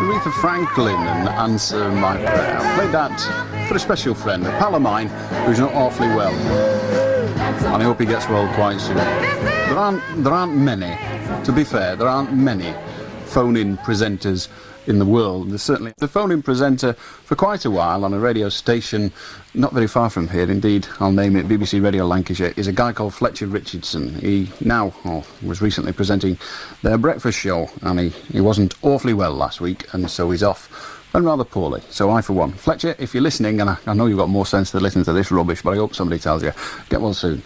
Aretha Franklin and Answer My Prayer. I played that for a special friend, a pal of mine who's not awfully well, and I hope he gets well quite soon. There aren't many, to be fair, there aren't many phone-in presenters in the world. There's certainly the phone-in presenter for quite a while on a radio station not very far from here, indeed, I'll name it, BBC Radio Lancashire, is a guy called Fletcher Richardson. He now, was recently presenting their breakfast show, and he wasn't awfully well last week, and so he's off, and rather poorly. So I, for one, Fletcher, if you're listening, and I know you've got more sense to listen to this rubbish, but I hope somebody tells you, get well soon.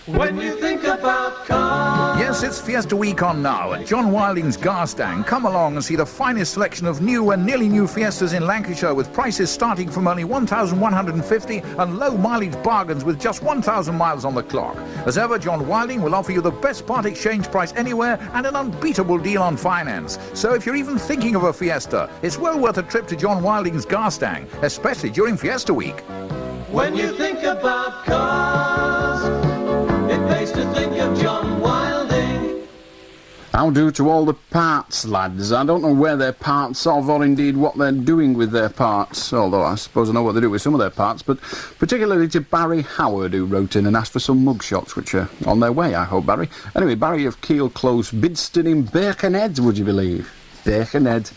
When you think about cars. Yes, it's Fiesta Week on now at John Wilding's Garstang. Come along and see the finest selection of new and nearly new Fiestas in Lancashire, with prices starting from only £1,150 and low mileage bargains with just 1,000 miles on the clock. As ever, John Wilding will offer you the best part exchange price anywhere and an unbeatable deal on finance. So if you're even thinking of a Fiesta, it's well worth a trip to John Wilding's Garstang, especially during Fiesta Week. When you think about cars, it pays to think of John Wilding. How do to all the parts, lads? I don't know where they're parts of, or indeed what they're doing with their parts, although I suppose I know what they do with some of their parts, but particularly to Barry Howard, who wrote in and asked for some mugshots, which are on their way, I hope, Barry. Anyway, Barry of Keel Close, Bidston in Birkenhead, would you believe? Birkenhead.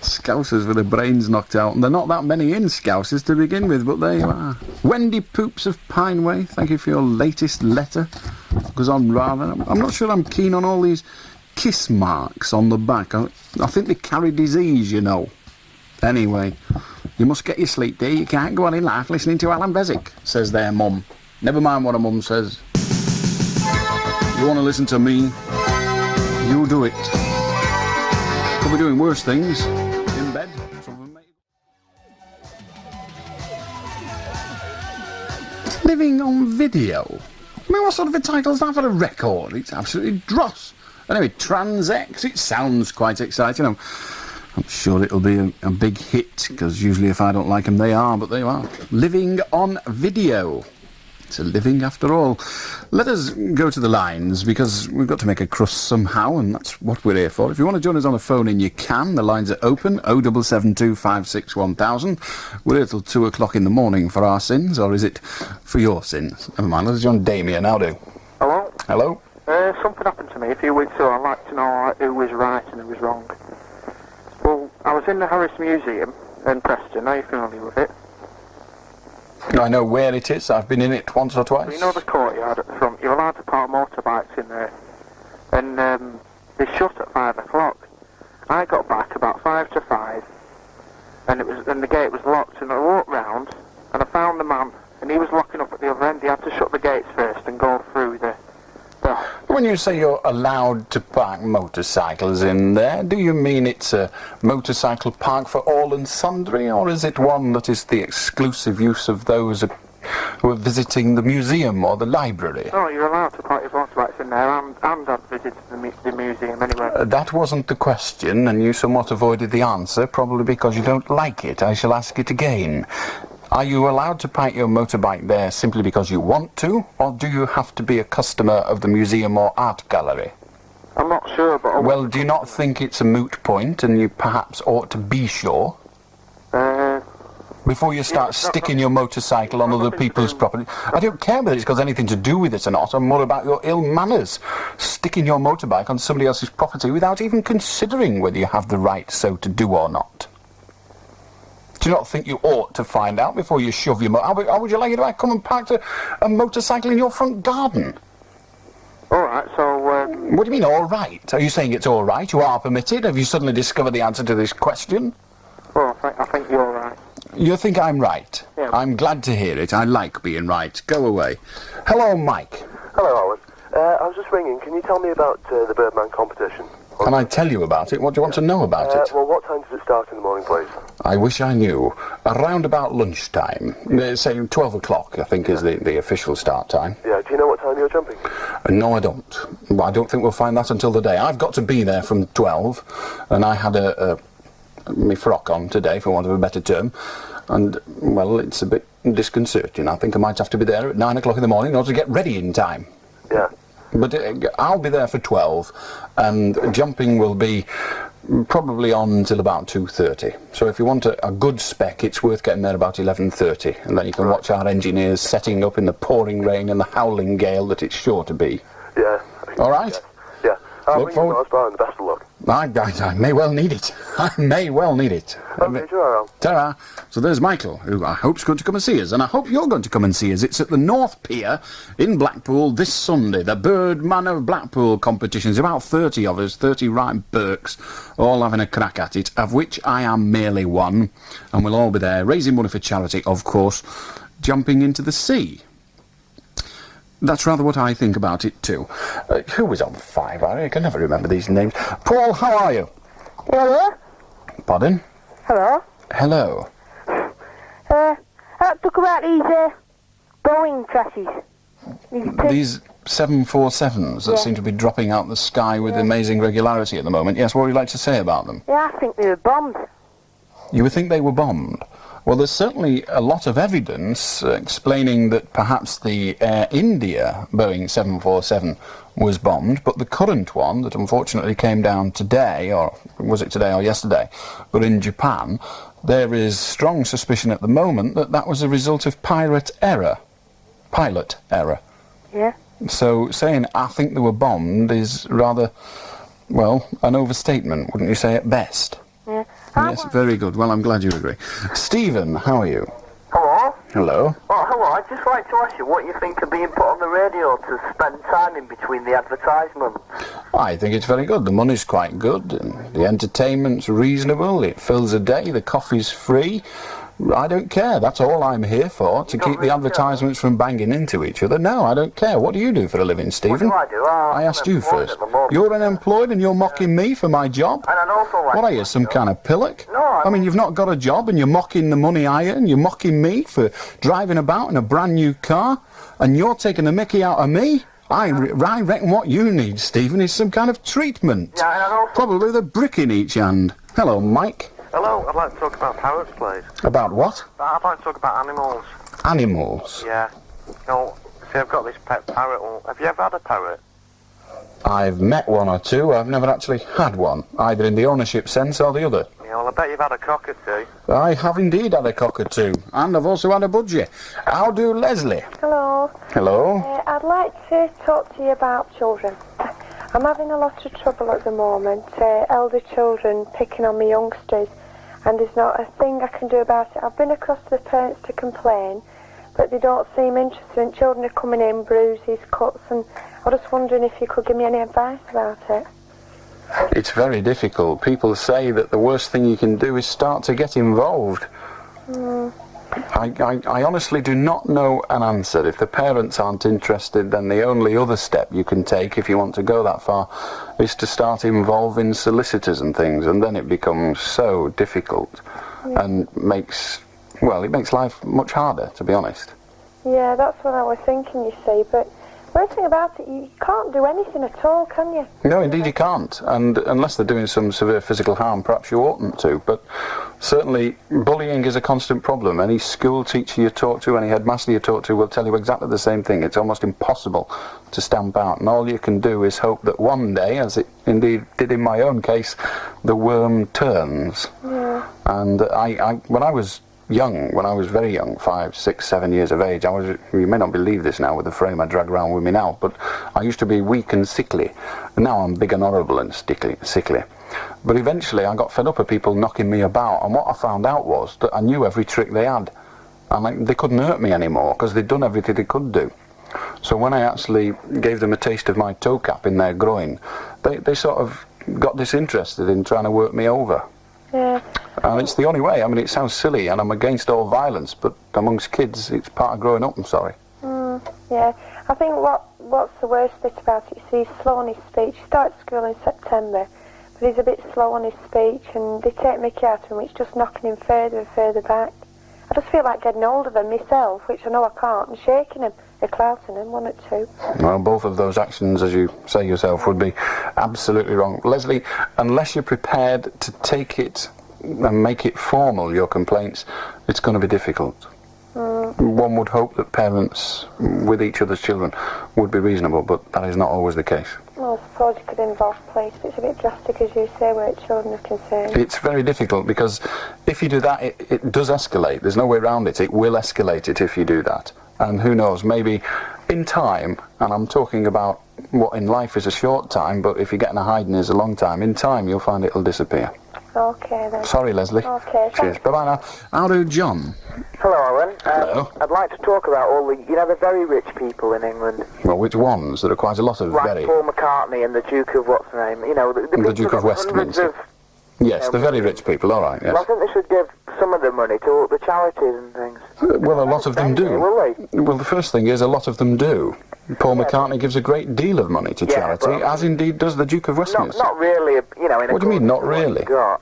Scousers with their brains knocked out, and there are not that many in Scousers to begin with, but there you are. Wendy Poops of Pineway, thank you for your latest letter. Goes on rather. I'm not sure I'm keen on all these kiss marks on the back. I think they carry disease, you know. Anyway, you must get your sleep, dear. You can't go on in life listening to Allan Beswick, says their mum. Never mind what a mum says. You want to listen to me? You do it. Could be doing worse things. In bed. Living on video. I mean, what sort of a title's that for a record? It's absolutely dross. Anyway, Trans-X, it sounds quite exciting. I'm sure it'll be a big hit, because usually if I don't like them, they are, but they are. Living on video. It's a living after all. Let us go to the lines, because we've got to make a crust somehow, and that's what we're here for. If you want to join us on the phone in, you can. The lines are open, 0772561 1000. We're here till 2 o'clock in the morning for our sins, or is it for your sins? Never mind, let us join Damien. How do? Hello? Hello? Something happened to me a few weeks ago. I'd like to know who was right and who was wrong. Well, I was in the Harris Museum in Preston. Are you familiar with it? I know where it is. I've been in it once or twice. You know the courtyard at the front? You're allowed to park motorbikes in there. And they shut at 5 o'clock. I got back about 5 to 5, and the gate was locked, and I walked round, and I found the man, and he was locking up at the other end. He had to shut the gates first and go through the... When you say you're allowed to park motorcycles in there, do you mean it's a motorcycle park for all and sundry, or is it one that is the exclusive use of those who are visiting the museum or the library? No, you're allowed to park your motorbikes in there, and I've visited the museum anyway. That wasn't the question, and you somewhat avoided the answer, probably because you don't like it. I shall ask it again. Are you allowed to park your motorbike there simply because you want to, or do you have to be a customer of the museum or art gallery? I'm not sure, but... Well, do you not think it's a moot point, and you perhaps ought to be sure? Before you start sticking your motorcycle on other people's property. I don't care whether it's got anything to do with it or not. I'm more about your ill manners. Sticking your motorbike on somebody else's property without even considering whether you have the right so to do or not. Do you not think you ought to find out before you shove your motor? How would you like it if I come and parked a motorcycle in your front garden? All right, so... What do you mean, all right? Are you saying it's all right? You are permitted? Have you suddenly discovered the answer to this question? Well, I think you're right. You think I'm right? Yeah. I'm glad to hear it. I like being right. Go away. Hello, Mike. Hello, Allan. I was just ringing. Can you tell me about the Birdman competition? Can I tell you about it? What do you want to know about it? Well, what time does it start in the morning, please? I wish I knew. Around about lunchtime. Say 12 o'clock, I think, is the official start time. Yeah, do you know what time you're jumping? No, I don't. I don't think we'll find that until the day. I've got to be there from 12, and I had my frock on today, for want of a better term, and, well, it's a bit disconcerting. I think I might have to be there at 9 o'clock in the morning in order to get ready in time. Yeah. But I'll be there for 12, and jumping will be probably on until about 2:30. So if you want a good spec, it's worth getting there about 11:30, and then you can watch our engineers setting up in the pouring rain and the howling gale that it's sure to be. Yeah. All right? Yeah. I'll Look ring forward- you as well, and best of luck. I may well need it. I may well need it. Okay, sure. Ta-ra. So there's Michael, who I hope's going to come and see us, and I hope you're going to come and see us. It's at the North Pier in Blackpool this Sunday, the Birdman of Blackpool competition. There's about 30 of us, 30 right Burks, all having a crack at it, of which I am merely one, and we'll all be there, raising money for charity, of course, jumping into the sea. That's rather what I think about it too. Who was on 5? I can never remember these names. Paul, how are you? Hello? Pardon? Hello? Hello. Talk about these, Boeing crashes. These 747s that Yeah. seem to be dropping out the sky with amazing regularity at the moment. Yes, what would you like to say about them? Yeah, I think they were bombed. You would think they were bombed? Well, there's certainly a lot of evidence explaining that perhaps the Air India Boeing 747 was bombed, but the current one that unfortunately came down today, or was it today or yesterday, but in Japan, there is strong suspicion at the moment that that was a result of pilot error. Yeah. So saying I think they were bombed is rather, well, an overstatement, wouldn't you say, at best? Yeah. Yes, very good. Well, I'm glad you agree. Stephen, how are you? Hello? Hello. Oh, hello. I'd just like to ask you what you think of being put on the radio to spend time in between the advertisements. I think it's very good. The money's quite good, and the entertainment's reasonable. It fills a day. The coffee's free. I don't care. That's all I'm here for, to keep the advertisements from banging into each other. No, I don't care. What do you do for a living, Stephen? What do I do? I asked you first. You're unemployed and you're mocking me for my job? And I'd also like What are to you, ask some kind of pillock? No, I mean, you've not got a job and you're mocking the money I earn. You're mocking me for driving about in a brand new car, and you're taking the mickey out of me? I reckon what you need, Stephen, is some kind of treatment. Yeah, and I'd also... Probably with a brick in each hand. Hello, Mike. Hello, I'd like to talk about parrots, please. About what? I'd like to talk about animals. Animals. Yeah. No, see, I've got this pet parrot. Have you ever had a parrot? I've met one or two. I've never actually had one, either in the ownership sense or the other. Yeah, well, I bet you've had a cockatoo. I have indeed had a cockatoo, and I've also had a budgie. How do Leslie? Hello. Hello? I'd like to talk to you about children. I'm having a lot of trouble at the moment. Elder children picking on me youngsters, and there's not a thing I can do about it. I've been across to the parents to complain, but they don't seem interested, and children are coming in, bruises, cuts, and I was just wondering if you could give me any advice about it. It's very difficult. People say that the worst thing you can do is start to get involved. I honestly do not know an answer. If the parents aren't interested, then the only other step you can take, if you want to go that far, is to start involving solicitors and things, and then it becomes so difficult and makes life much harder, to be honest. Yeah, that's what I was thinking, you see, but the worst thing about it, you can't do anything at all, can you? No, indeed you can't, and unless they're doing some severe physical harm, perhaps you oughtn't to, but certainly bullying is a constant problem. Any school teacher you talk to, any headmaster you talk to will tell you exactly the same thing. It's almost impossible to stamp out, and all you can do is hope that one day, as it indeed did in my own case, the worm turns. Yeah. And when I was very young, 5, 6, 7 years of age, you may not believe this now with the frame I drag around with me now, but I used to be weak and sickly. And now I'm big and horrible and sickly. But eventually I got fed up of people knocking me about, and what I found out was that I knew every trick they had. And they couldn't hurt me anymore because they'd done everything they could do. So when I actually gave them a taste of my toe cap in their groin, they sort of got disinterested in trying to work me over. Yeah. And it's the only way. I mean, it sounds silly, and I'm against all violence, but amongst kids, it's part of growing up, I'm sorry. Yeah. I think what's the worst bit about it, you see, he's slow on his speech. He started school in September, but he's a bit slow on his speech, and they take mickey out of him, it's just knocking him further and further back. I just feel like getting hold of him myself, which I know I can't, and shaking him, or clouting him, one or two. Well, both of those actions, as you say yourself, would be absolutely wrong. Leslie, unless you're prepared to take it and make it formal, your complaints, it's going to be difficult. One would hope that parents with each other's children would be reasonable, but that is not always the case. Well, I suppose it could involve police, but it's a bit drastic, as you say, where children are concerned. It's very difficult because if you do that, it does escalate. There's no way around it. It will escalate it if you do that. And who knows, maybe in time, and I'm talking about what in life is a short time, but if you get in a hiding is a long time, in time you'll find it'll disappear. Okay, then. Sorry, Leslie. Okay. Cheers. Bye-bye now. How do John? Hello, Alan. Hello. I'd like to talk about all the, the very rich people in England. Well, which ones? There are quite a lot of Like very... Paul McCartney and the Duke of what's the name? The Duke of Westminster. Yes, the very rich people, all right, yes. Well, I think they should give some of the money to all the charities and things. Well, a lot of them do. Will they? Well, the first thing is a lot of them do. Paul McCartney gives a great deal of money to charity, as indeed does the Duke of Westminster. Not really, in What do you mean, not really? Got.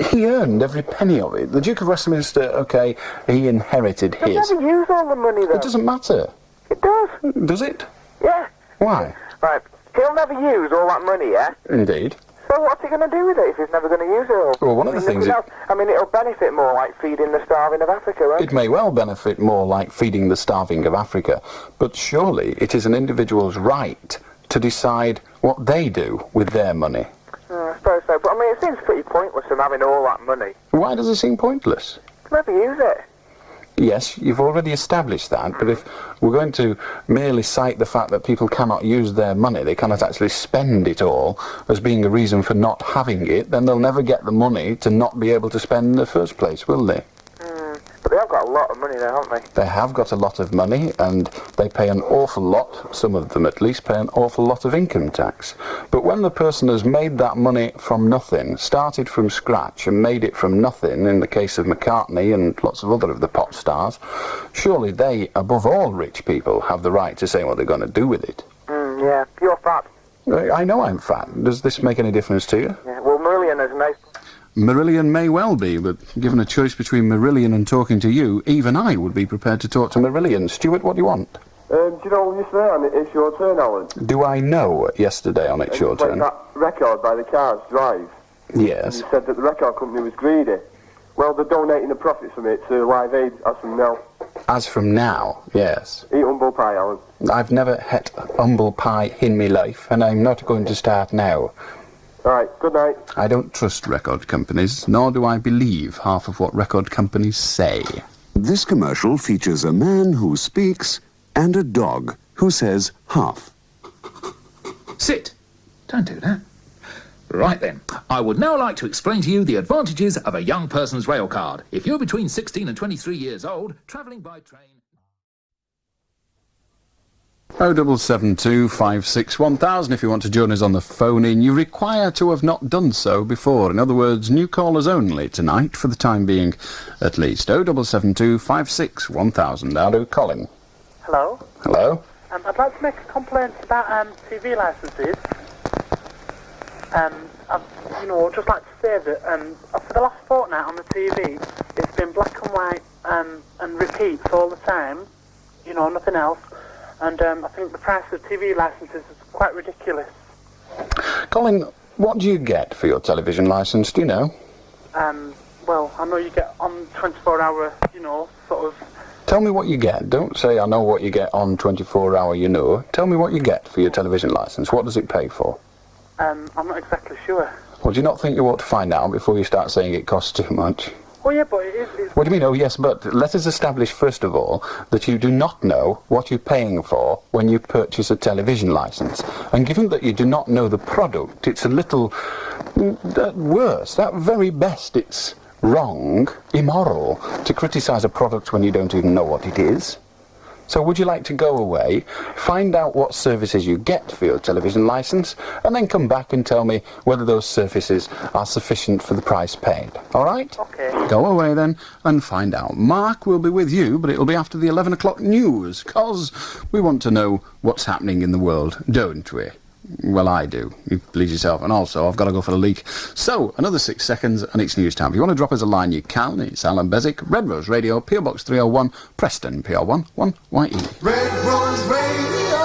He earned every penny of it. The Duke of Westminster, okay, he inherited They his. never use all the money, though. It doesn't matter. It does. Does it? Yeah. Why? Right. He'll never use all that money, yeah? Indeed. So what's he going to do with it if he's never going to use it all? Well, one of the things... it'll benefit more like feeding the starving of Africa, right? It may well benefit more like feeding the starving of Africa, but surely it is an individual's right to decide what they do with their money. I suppose so, but it seems pretty pointless him having all that money. Why does it seem pointless? He'll never use it. Yes, you've already established that, but if we're going to merely cite the fact that people cannot use their money, they cannot actually spend it all, as being a reason for not having it, then they'll never get the money to not be able to spend in the first place, will they? But they have got a lot of money there, haven't they? They have got a lot of money, and they pay an awful lot, some of them at least, pay an awful lot of income tax. But when the person has made that money from nothing, started from scratch and made it from nothing, in the case of McCartney and lots of other of the pop stars, surely they, above all rich people, have the right to say what they're going to do with it. Yeah, you're fat. I know I'm fat. Does this make any difference to you? Yeah, well, Marillion is nice. Marillion may well be, but given a choice between Marillion and talking to you, even I would be prepared to talk to Marillion. Stuart, what do you want? Do you know yesterday on It's Your Turn, Alan? Do I know yesterday on It's Your Turn? That record by the Cars Drive. Yes. You said that the record company was greedy. Well, they're donating the profits from it to Live Aid as from now. As from now, yes. Eat humble pie, Alan. I've never had humble pie in my life, and I'm not going to start now. All right, good night. I don't trust record companies, nor do I believe half of what record companies say. This commercial features a man who speaks and a dog who says half. Sit. Don't do that. Right then, I would now like to explain to you the advantages of a young person's rail card. If you're between 16 and 23 years old, travelling by train... 0772 56 1000 if you want to join us on the phone in. You require to have not done so before. In other words, new callers only tonight, for the time being at least. 0772 56 1000. How do Colin? Hello. Hello? I'd like to make a complaint about TV licences. I'd just like to say that for the last fortnight on the TV, it's been black and white and repeats all the time. Nothing else. And I think the price of TV licences is quite ridiculous. Colin, what do you get for your television licence, do you know? Well, I know you get on 24-hour, sort of... Tell me what you get. Don't say I know what you get on 24-hour, Tell me what you get for your television licence. What does it pay for? I'm not exactly sure. Well, do you not think you ought to find out before you start saying it costs too much? Oh, yeah, but it is... What do you mean, oh, yes, but let us establish, first of all, that you do not know what you're paying for when you purchase a television licence. And given that you do not know the product, it's a little... at worst, at very best, it's wrong, immoral, to criticise a product when you don't even know what it is. So would you like to go away, find out what services you get for your television licence, and then come back and tell me whether those services are sufficient for the price paid? All right? Okay. Go away then and find out. Mark will be with you, but it'll be after the 11 o'clock news, 'cause we want to know what's happening in the world, don't we? Well, I do. You please yourself. And also, I've got to go for the leak. So, another 6 seconds and it's news time. If you want to drop us a line, you can. It's Allan Beswick, Red Rose Radio, PO Box 301, Preston, PR1 1YE. Red Rose Radio.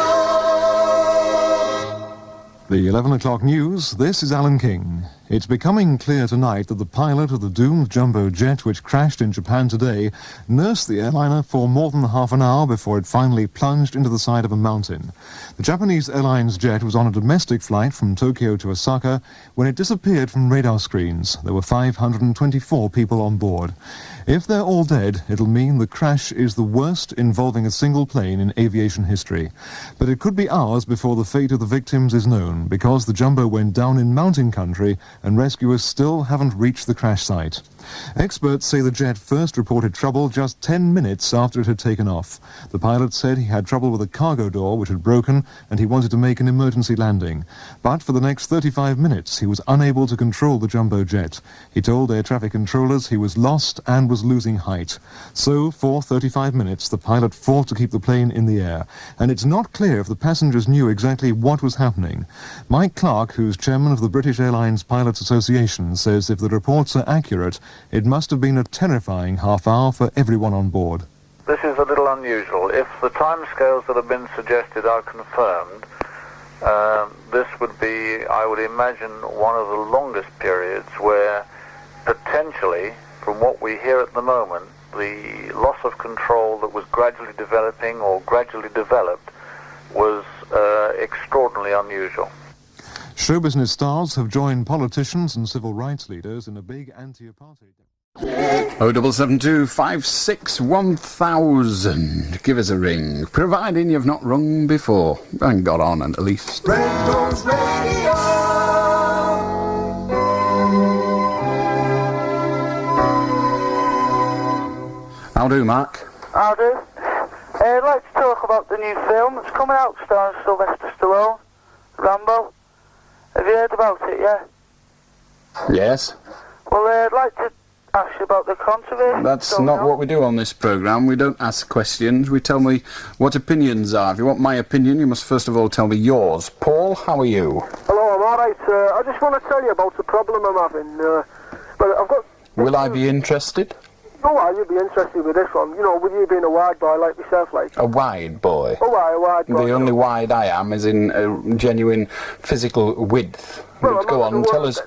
The 11 o'clock news, this is Allan King. It's becoming clear tonight that the pilot of the doomed jumbo jet which crashed in Japan today nursed the airliner for more than half an hour before it finally plunged into the side of a mountain. The Japanese Airlines jet was on a domestic flight from Tokyo to Osaka when it disappeared from radar screens. There were 524 people on board. If they're all dead, it'll mean the crash is the worst involving a single plane in aviation history. But it could be hours before the fate of the victims is known, because the jumbo went down in mountain country and rescuers still haven't reached the crash site. Experts say the jet first reported trouble just 10 minutes after it had taken off. The pilot said he had trouble with a cargo door which had broken and he wanted to make an emergency landing. But for the next 35 minutes he was unable to control the jumbo jet. He told air traffic controllers he was lost and was losing height. So for 35 minutes the pilot fought to keep the plane in the air. And it's not clear if the passengers knew exactly what was happening. Mike Clark, who's chairman of the British Airlines Pilots Association, says if the reports are accurate, it must have been a terrifying half hour for everyone on board. This is a little unusual. If the timescales that have been suggested are confirmed, this would be, I would imagine, one of the longest periods where potentially, from what we hear at the moment, the loss of control that was gradually developing or gradually developed was extraordinarily unusual. Show business stars have joined politicians and civil rights leaders in a big anti-apartheid. 07725611000. Give us a ring, providing you've not rung before and got on at least. Rainbow's Radio. How do, Mark? How do? I'd like to talk about the new film that's coming out starring Sylvester Stallone, Rambo. Have you heard about it, yeah? Yes. Well, I'd like to ask you about the controversy. That's not what we do on this programme. We don't ask questions. We tell me what opinions are. If you want my opinion, you must first of all tell me yours. Paul, how are you? Hello, I'm alright. I just want to tell you about the problem I'm having. But I've got... Will I be interested? Oh, well, you'd be interested with this one. You know, with you being a wide boy like myself, like... A wide boy? Oh, a wide boy. The only wide I am is in genuine physical width. Well, but go on, tell us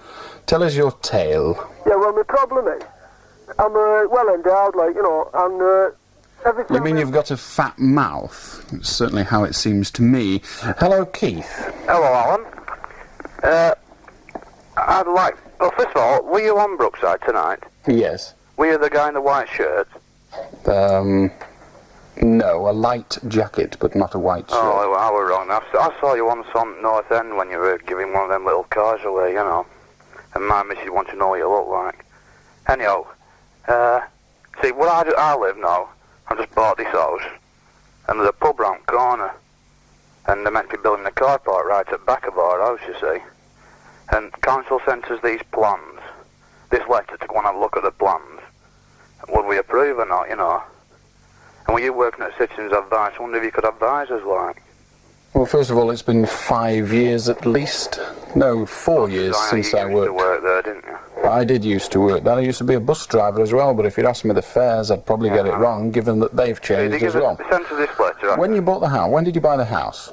your tale. Yeah, well, my problem is, I'm well endowed, like, you know, and everything... You mean you've got a fat mouth? That's certainly how it seems to me. Hello, Keith. Hello, Alan. I'd like... Well, first of all, were you on Brookside tonight? Yes. Were you the guy in the white shirt? No, a light jacket, but not a white shirt. Oh, I was wrong. I saw you once on North End when you were giving one of them little cars away, you know. And my missus wants to know what you look like. Anyhow, see, where I live now, I just bought this house, and there's a pub round the corner, and they're meant to be building a car park right at the back of our house, you see. And council sent us these plans, this letter to go and have a look at the plans. Would we approve or not, you know? And were you working at Citizens Advice? I wonder if you could advise us, like. Well, first of all, it's been 5 years at least. No, 4 years since I worked. You used to work there, didn't you? I did used to work there. I used to be a bus driver as well, but if you'd asked me the fares, I'd probably get it wrong, given that they've changed as well. They sent us this letter. When you bought the house, when did you buy the house?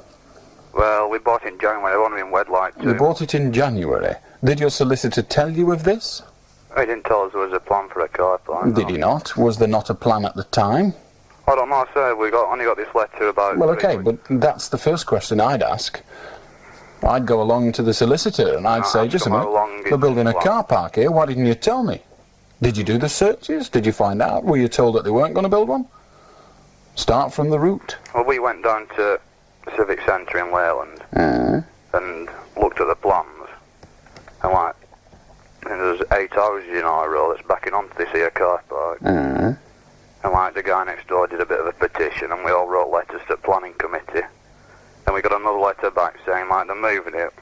Well, we bought it in January. I've only been wed like You bought it in January. Did your solicitor tell you of this? He didn't tell us there was a plan for a car park. Did he not? Was there not a plan at the time? I don't know, sir. We only got this letter about... Well, okay, but that's the first question I'd ask. I'd go along to the solicitor and I'd say, just a minute, they're building a car park here, why didn't you tell me? Did you do the searches? Did you find out? Were you told that they weren't going to build one? Start from the root. Well, we went down to the Civic Centre in Leyland and looked at the plans. And like, there's 8 houses in our row that's backing onto this here car park. And like, the guy next door did a bit of a petition and we all wrote letters to the planning committee. Then we got another letter back saying like they're moving it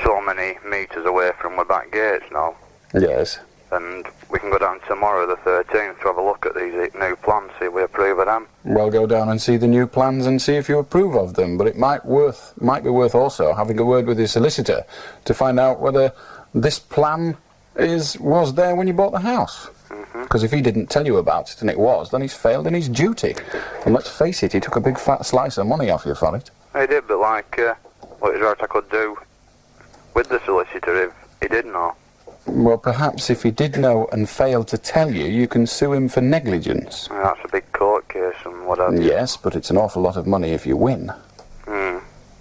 so many metres away from the back gates now. Yes. And we can go down tomorrow the 13th to have a look at these new plans, see if we approve of them. Well, go down and see the new plans and see if you approve of them. But it might be worth also having a word with his solicitor to find out whether this plan was there when you bought the house. Because if he didn't tell you about it and it was, then he's failed in his duty. And let's face it, he took a big fat slice of money off you for it. He did, but like, what is right I could do with the solicitor if he did know. Well, perhaps if he did know and failed to tell you, you can sue him for negligence. That's a big court case and what have you. Yes, but it's an awful lot of money if you win.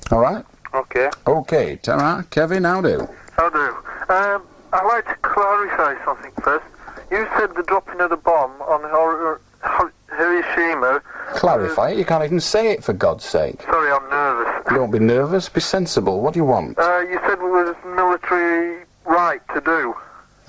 All right? Okay. Okay, Tara, Kevin, how do? How do? I'd like to clarify something first. You said the dropping of the bomb on Hiroshima... Clarify it? You can't even say it, for God's sake. Sorry, I'm nervous. Don't be nervous, be sensible. What do you want? You said it was military right to do.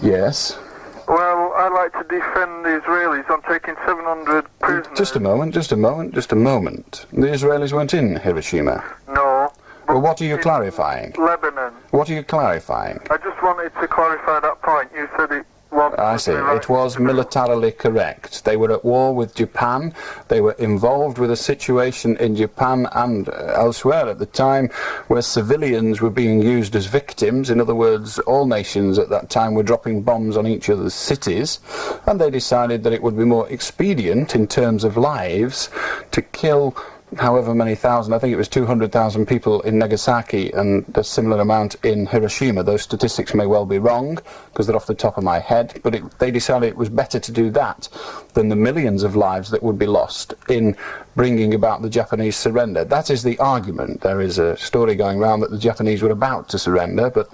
Yes. Well, I'd like to defend the Israelis on taking 700 prisoners. Just a moment. The Israelis weren't in Hiroshima. No. Well, what are you clarifying? Lebanon. What are you clarifying? I just wanted to clarify that point. You said it was... I see. It was militarily correct. They were at war with Japan. They were involved with a situation in Japan and elsewhere at the time where civilians were being used as victims. In other words, all nations at that time were dropping bombs on each other's cities, and they decided that it would be more expedient in terms of lives to kill however many thousand, I think it was 200,000 people in Nagasaki and a similar amount in Hiroshima. Those statistics may well be wrong because they're off the top of my head, but they decided it was better to do that than the millions of lives that would be lost in bringing about the Japanese surrender. That is the argument. There is a story going around that the Japanese were about to surrender, but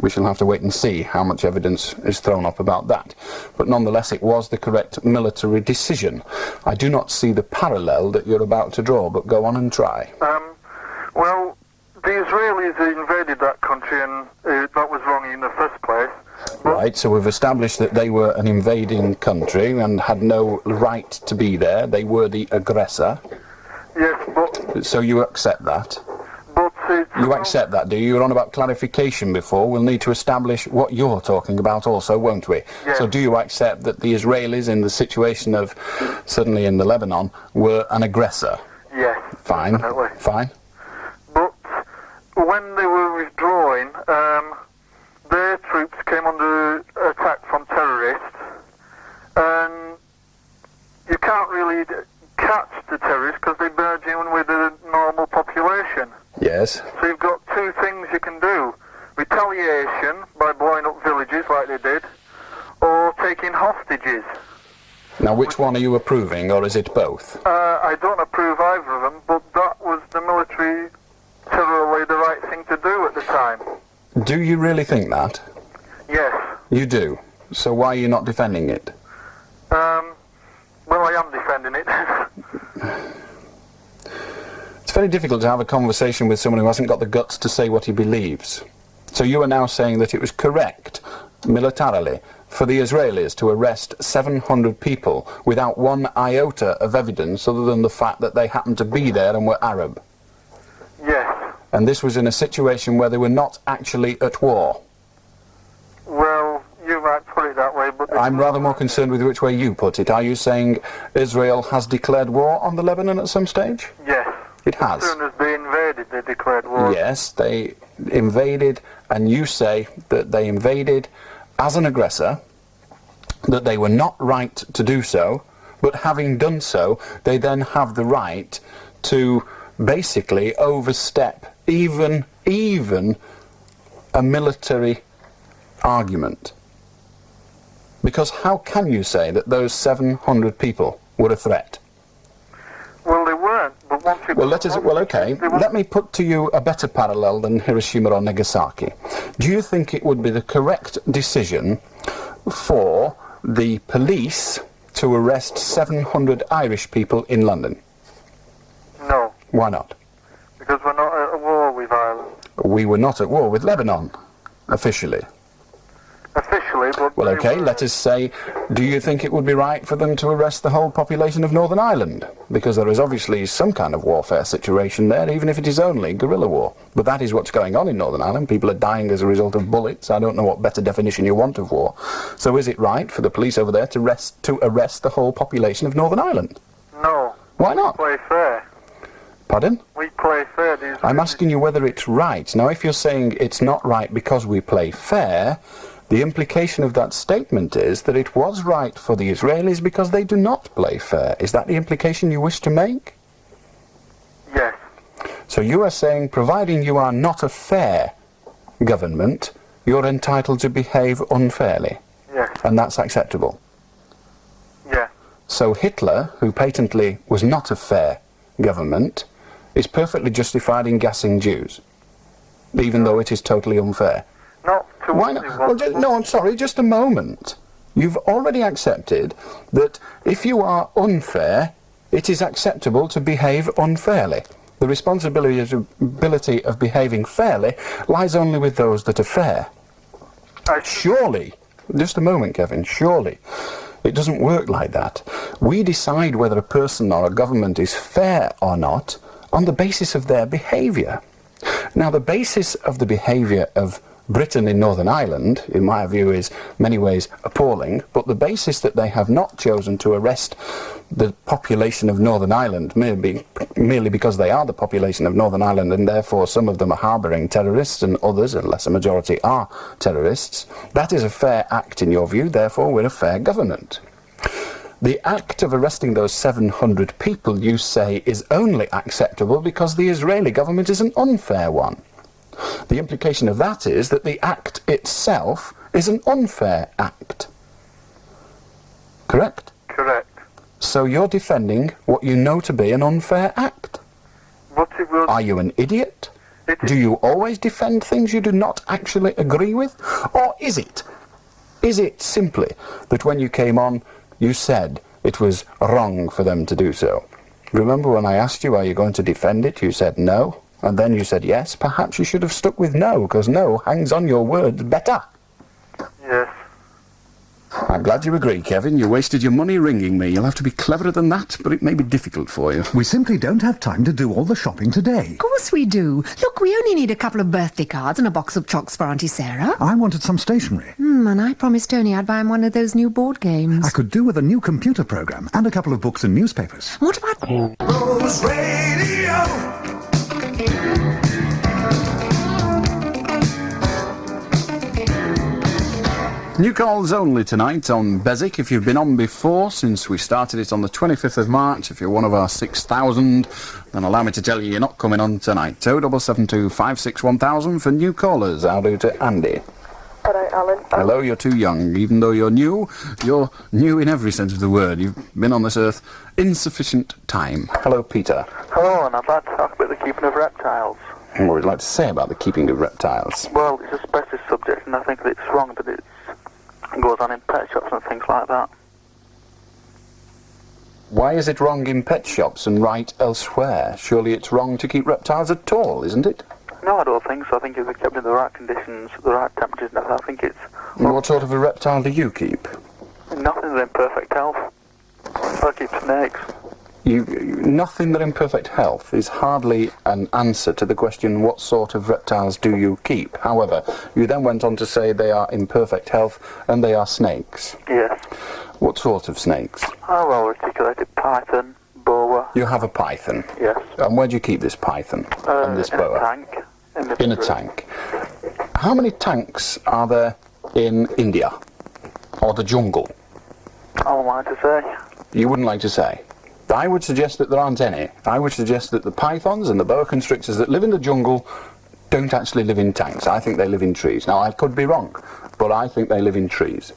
we shall have to wait and see how much evidence is thrown up about that. But nonetheless, it was the correct military decision. I do not see the parallel that you're about to draw, but go on and try. Well, the Israelis invaded that country, and that was wrong in the first place. Right, so we've established that they were an invading country and had no right to be there. They were the aggressor. Yes, but... So you accept that? You accept that, do you? You were on about clarification before. We'll need to establish what you're talking about also, won't we? Yes. So do you accept that the Israelis, in the situation of, suddenly in the Lebanon, were an aggressor? Yes. Fine. Definitely. Fine. But when they were withdrawing, their troops came under attack from terrorists, and you can't really catch the terrorists because they merge in with the normal population. Yes. So you've got two things you can do. Retaliation by blowing up villages like they did, or taking hostages. Now, which one are you approving, or is it both? I don't approve either of them, but that was the military thoroughly the right thing to do at the time. Do you really think that? Yes. You do? So why are you not defending it? Well, I am defending it. It's very difficult to have a conversation with someone who hasn't got the guts to say what he believes. So you are now saying that it was correct, militarily, for the Israelis to arrest 700 people without one iota of evidence other than the fact that they happened to be there and were Arab? Yes. And this was in a situation where they were not actually at war? Well, you might put it that way, but... I'm rather more concerned with which way you put it. Are you saying Israel has declared war on the Lebanon at some stage? Yes. It has. As soon as they invaded, they declared war. Yes, they invaded, and you say that they invaded as an aggressor, that they were not right to do so, but having done so, they then have the right to basically overstep even a military argument. Because how can you say that those 700 people were a threat? Well, they weren't, but once you... okay. Let me put to you a better parallel than Hiroshima or Nagasaki. Do you think it would be the correct decision for the police to arrest 700 Irish people in London? No. Why not? Because we're not at war with Ireland. We were not at war with Lebanon, officially. Officially, but... Well, okay, let us say, do you think it would be right for them to arrest the whole population of Northern Ireland? Because there is obviously some kind of warfare situation there, even if it is only guerrilla war. But that is what's going on in Northern Ireland. People are dying as a result of bullets. I don't know what better definition you want of war. So is it right for the police over there to arrest the whole population of Northern Ireland? No. Why not? We play fair. Pardon? We play fair. I'm asking you whether it's right. Now, if you're saying it's not right because we play fair, the implication of that statement is that it was right for the Israelis because they do not play fair. Is that the implication you wish to make? Yes. So you are saying, providing you are not a fair government, you're entitled to behave unfairly? Yes. And that's acceptable? Yeah. So Hitler, who patently was not a fair government, is perfectly justified in gassing Jews, even though it is totally unfair? Not to Why not? Well, no, I'm sorry, just a moment. You've already accepted that if you are unfair, it is acceptable to behave unfairly. The responsibility of behaving fairly lies only with those that are fair. Surely, just a moment, Kevin, surely, it doesn't work like that. We decide whether a person or a government is fair or not on the basis of their behaviour. Now, the basis of the behaviour of Britain in Northern Ireland, in my view, is many ways appalling, but the basis that they have not chosen to arrest the population of Northern Ireland merely because they are the population of Northern Ireland, and therefore some of them are harbouring terrorists and others, a lesser majority, are terrorists, that is a fair act in your view, therefore we're a fair government. The act of arresting those 700 people, you say, is only acceptable because the Israeli government is an unfair one. The implication of that is that the act itself is an unfair act. Correct? Correct. So you're defending what you know to be an unfair act. But it was... Are you an idiot? Do you always defend things you do not actually agree with? Or is it simply that when you came on, you said it was wrong for them to do so? Remember when I asked you, are you going to defend it? You said no. And then you said yes. Perhaps you should have stuck with no, because no hangs on your words better. Yes. I'm glad you agree, Kevin. You wasted your money ringing me. You'll have to be cleverer than that, but it may be difficult for you. We simply don't have time to do all the shopping today. Of course we do. Look, we only need a couple of birthday cards and a box of chocks for Auntie Sarah. I wanted some stationery. And I promised Tony I'd buy him one of those new board games. I could do with a new computer program and a couple of books and newspapers. What about... Rose Radio. New calls only tonight on Beswick. If you've been on before, since we started it on the 25th of March, if you're one of our 6,000, then allow me to tell you you're not coming on tonight. 0772 56 1000 for new callers. I'll do to Andy. Hello, Alan. Hello, you're too young. Even though you're new in every sense of the word. You've been on this earth insufficient time. Hello, Peter. Hello, and I'd like to talk about the keeping of reptiles. And what would you like to say about the keeping of reptiles? Well, it's a specialist subject, and I think that it's wrong that it goes on in pet shops and things like that. Why is it wrong in pet shops and right elsewhere? Surely it's wrong to keep reptiles at all, isn't it? No, I don't think so. I think if they're kept in the right conditions, the right temperatures and everything, I think it's... And what sort of a reptile do you keep? Nothing, they're in perfect health. I keep snakes. Nothing that in perfect health is hardly an answer to the question, what sort of reptiles do you keep? However, you then went on to say they are in perfect health and they are snakes. Yes. What sort of snakes? Oh, well, reticulated python, boa. You have a python? Yes. And where do you keep this python and this boa? In a tank. In a tank. How many tanks are there in India? Or the jungle? I wouldn't like to say. You wouldn't like to say? I would suggest that there aren't any. I would suggest that the pythons and the boa constrictors that live in the jungle don't actually live in tanks. I think they live in trees. Now, I could be wrong, but I think they live in trees.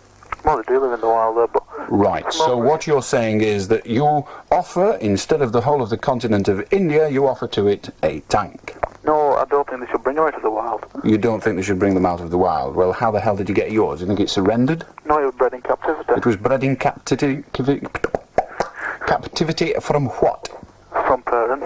Well, they do live in the wild, though, but... Right, so what you're saying is that you offer, instead of the whole of the continent of India, you offer to it a tank. No, I don't think they should bring them out of the wild. You don't think they should bring them out of the wild? Well, how the hell did you get yours? Do you think it surrendered? No, it was bred in captivity. It was bred in captivity... Captivity from what? From parents.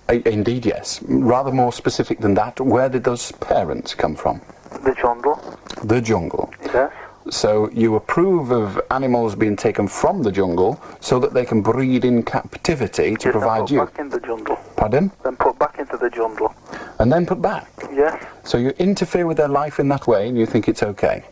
Indeed, yes. Rather more specific than that, where did those parents come from? The jungle. The jungle. Yes. So you approve of animals being taken from the jungle so that they can breed in captivity to provide you? Back in the jungle. Pardon? Then put back into the jungle. And then put back? Yes. So you interfere with their life in that way and you think it's okay?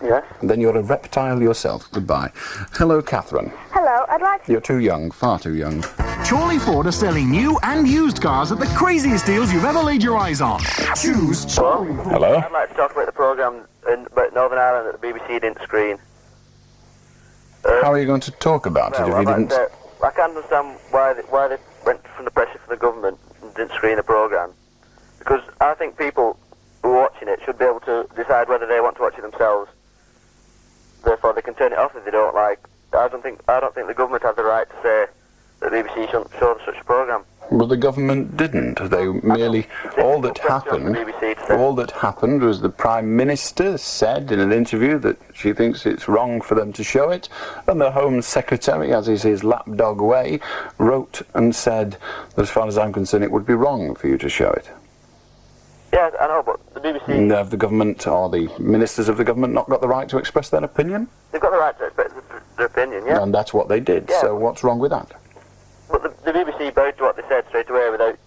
Yes. And then you're a reptile yourself. Goodbye. Hello, Catherine. Hello, I'd like to... You're too young, far too young. Chorley Ford are selling new and used cars at the craziest deals you've ever laid your eyes on. Choose Chorley Ford. Hello? I'd like to talk about the programme about Northern Ireland that the BBC didn't screen. How are you going to talk about it if you didn't... I can't understand why they went from the pressure from the government and didn't screen a programme. Because I think people who are watching it should be able to decide whether they want to watch it themselves. Therefore, they can turn it off if they don't like. I don't think the government has the right to say that the BBC shouldn't show such a programme. Well, the government didn't. They merely, all that happened was the Prime Minister said in an interview that she thinks it's wrong for them to show it, and the Home Secretary, as is his lapdog way, wrote and said, as far as I'm concerned, it would be wrong for you to show it. Yeah, I know, but the BBC... And have the government, or the ministers of the government, not got the right to express their opinion? They've got the right to express their opinion, yeah. And that's what they did, yeah. So what's wrong with that? But the BBC bowed to what they said straight away without...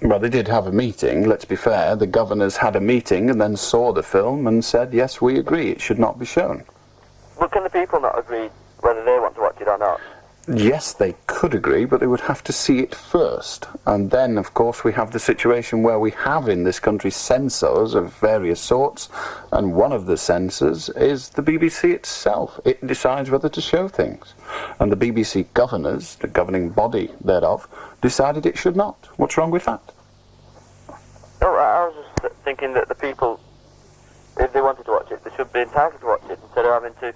Well, they did have a meeting, let's be fair. The governors had a meeting and then saw the film and said, yes, we agree, it should not be shown. But can the people not agree whether they want to watch it or not? Yes, they could agree, but they would have to see it first. And then, of course, we have the situation where we have in this country censors of various sorts, and one of the censors is the BBC itself. It decides whether to show things. And the BBC governors, the governing body thereof, decided it should not. What's wrong with that? No, I was just thinking that the people, if they wanted to watch it, they should be entitled to watch it instead of having to...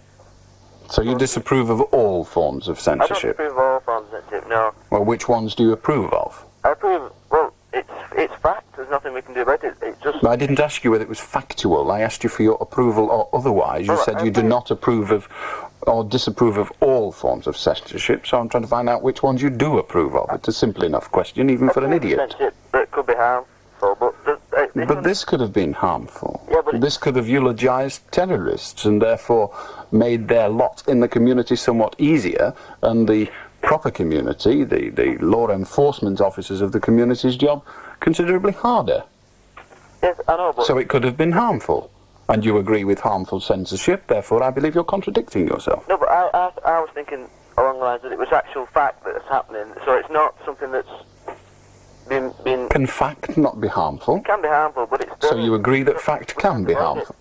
So you disapprove of all forms of censorship? I don't approve of all forms of censorship, no. Well, which ones do you approve of? I approve, well, it's fact, there's nothing we can do about it, it's just... I didn't ask you whether it was factual, I asked you for your approval or otherwise. You said you do not approve of, or disapprove of all forms of censorship, so I'm trying to find out which ones you do approve of. It's a simple enough question, even for an idiot. Censorship that could be harmful, but... But this could have been harmful. Yeah, but this could have eulogised terrorists and therefore made their lot in the community somewhat easier, and the proper community, the law enforcement officers of the community's job, considerably harder. Yes, I know, but... So it could have been harmful. And you agree with harmful censorship, therefore I believe you're contradicting yourself. No, but I was thinking along the lines that it was actual fact that's happening, so it's not something that's been... Can fact not be harmful? It can be harmful, but it's... So you agree that fact can be harmful?